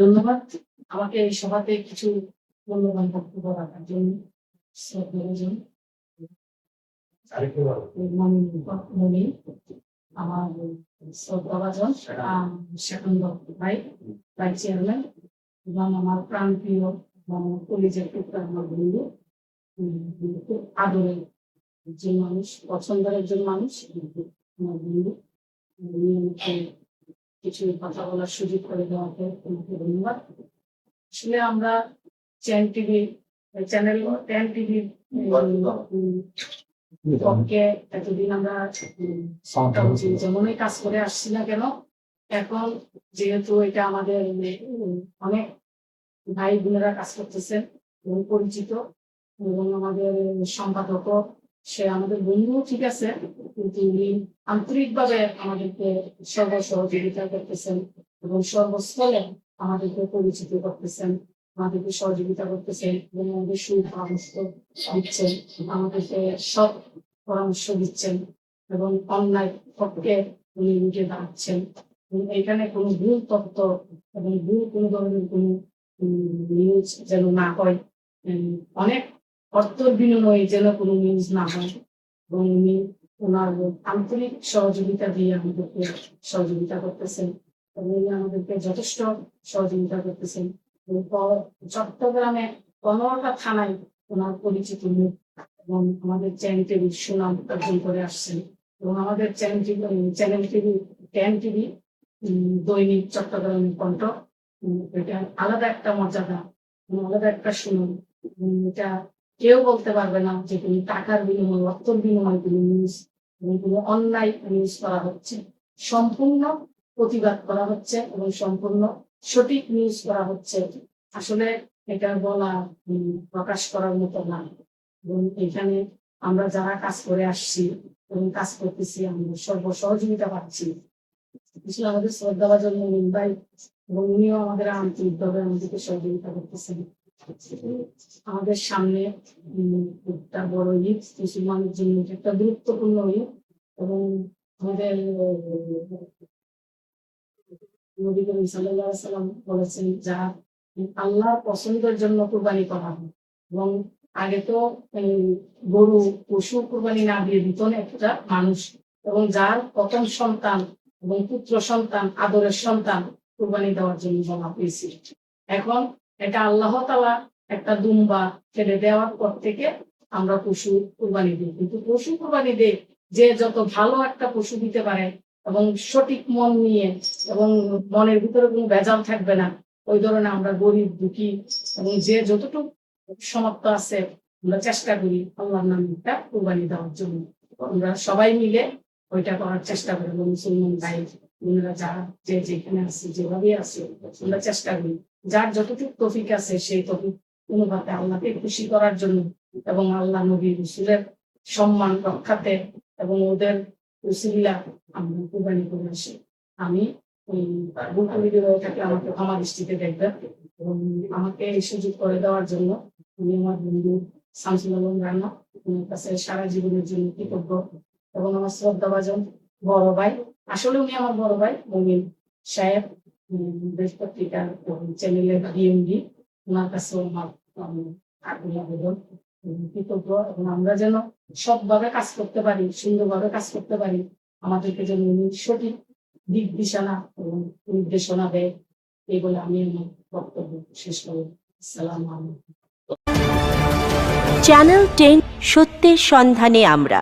ধন্যবাদ আমাকে এই সভাতে কিছু মূল্যবান বক্তব্য রাখার জন্য। শ্রদ্ধাভাজন মনি, আমার শ্রদ্ধাভাজন সেকেন্ড ভাই ভাইস চেয়ারম্যান এবং আমার প্রাণপ্রিয় কলেজের টুকরা আমার বন্ধু, খুব আদরের একজন মানুষ, পছন্দের একজন মানুষ আমার বন্ধু। উনি আমাকে কিছু কথা বলার সুযোগ করে দেওয়াতে তোমাকে ধন্যবাদ। আসলে আমরা চ্যানেল 10 টিভির পক্ষে এতদিন আমরা যেমনই কাজ করে আসছি না কেন, এখন যেহেতু এটা আমাদের অনেক ভাই বোনেরা কাজ করতেছেন এবং পরিচিত, এবং আমাদের সম্পাদক সে আমাদের বন্ধু ঠিক আছে, কিন্তু উনি আন্তরিকভাবে আমাদেরকে সহযোগিতা করতেছেন এবং সর্বস্থলে আমাদেরকে পরিচিত করতেছেন, আমাদেরকে সহযোগিতা করতেছেন এবং আমাদের সুপরামর্শ দিচ্ছেন, আমাদেরকে সব পরামর্শ দিচ্ছেন এবং অন্যায় পক্ষে উনি উঠে দাঁড়াচ্ছেন। এখানে কোনো ভুল তথ্য এবং ভুল কোনো ধরনের কোনো নিউজ যেন না হয়, অনেক অর্থের বিনিময়ে যেন কোনো নিউজ না হয়, এবং উনি ওনার আন্তরিক সহযোগিতা দিয়ে আমাদেরকে সহযোগিতা করতেছেন এবং উনি আমাদেরকে যথেষ্ট সহযোগিতা করতেছেন। চট্টগ্রামে 15টা থানায় ওনার পরিচিত মুখ এবং আমাদের চ্যানেল টিভির সুনাম অর্জন করে আসছেন, এবং আমাদের চ্যানেল টিভি 10 টিভি দৈনিক চট্টগ্রামের কণ্ঠ, এটা আলাদা একটা মর্যাদা, আলাদা একটা সুনাম। এটা কেউ বলতে পারবে না যে কোনো টাকার বিনিময়, অর্থের বিনিময়ে কোনো নিউজ এবং কোনো অন্যায় নিউজ করা হচ্ছে। সম্পূর্ণ প্রতিবাদ করা হচ্ছে এবং সম্পূর্ণ সঠিক নিউজ করা হচ্ছে। আসলে এটা বলা প্রকাশ করার মতো না, এবং এখানে আমরা যারা কাজ করে আসছি এবং কাজ করতেছি আমরা সহযোগিতা পাচ্ছি। আমাদের শ্রদ্ধাভাজন মনিন ভাই এবং উনিও আমাদের আন্তরিকভাবে আমাদেরকে সহযোগিতা করতেছেন। আমাদের সামনে একটা বড় ঈদ, মুসলমানের জন্য একটা গুরুত্বপূর্ণ ঈদ, এবং আমাদের নবী করিম সাল্লাল্লাহু আলাইহি ওয়াসাল্লাম বলেছেন যা আল্লাহর পছন্দের জন্য কুরবানি করা হয়, এবং আগে তো গরু পশু কুরবানি না দিয়ে দিত না একটা মানুষ, এবং যার প্রথম সন্তান এবং পুত্র সন্তান, আদরের সন্তান কুরবানি দেওয়ার জন্য বলা হয়েছে। এখন এটা আল্লাহ তাআলা একটা দুম্বা ফেলে দেওয়ার পর থেকে আমরা পশু কুরবানি দিই, কিন্তু পশু কুরবানি দিয়ে যে যত ভালো একটা পশু দিতে পারে এবং সঠিক মন নিয়ে এবং মনের ভিতরে কোনো ভেজাল থাকবে না, ওই ধরনের আমরা গরিব দুঃখী এবং যে যতটুকু সমাপ্ত আছে আমরা চেষ্টা করি আল্লাহর নামে একটা কুরবানি দেওয়ার জন্য। আমরা সবাই মিলে ওইটা করার চেষ্টা করি, মুসলমান ভাই বোনেরা যারা যে যেখানে আছে যেভাবে আছে আমরা চেষ্টা করি যার যতটুকু তৌফিক আছে সেই তৌফিক অনুপাতে আল্লাহকে খুশি করার জন্য এবং আল্লাহ নবী রাসূলের সম্মান রক্ষাতে এবং ওদের উসিলা আমরা কুরবানি করে আসি। আমি ভুল পরিবারটাকে আমাকে ক্ষমা দৃষ্টিতে দেখবেন এবং আমাকে এই সুযোগ করে দেওয়ার জন্য আমি আমার বন্ধু শামসুল আলম রানা, ওনার কাছে সারা জীবনের জন্য কৃতজ্ঞ, এবং আমার শ্রদ্ধাভাজন বড় ভাই, আসলে উনি আমার বড় ভাই মমিন সাহেব, পত্রিকার চ্যানেলের ডিএমডি, ওনার কাছে আমার আবেদন কৃতজ্ঞ, এবং আমরা যেন সবভাবে কাজ করতে পারি, সুন্দরভাবে কাজ করতে পারি, আমাদেরকে যেন উনি সঠিক দিক দিশানা এবং নির্দেশনা দেয়, এই বলে আমি আমার বক্তব্য শেষ করব। আসসালামু আলাইকুম। চ্যানেল 10 সত্যের সন্ধানে আমরা।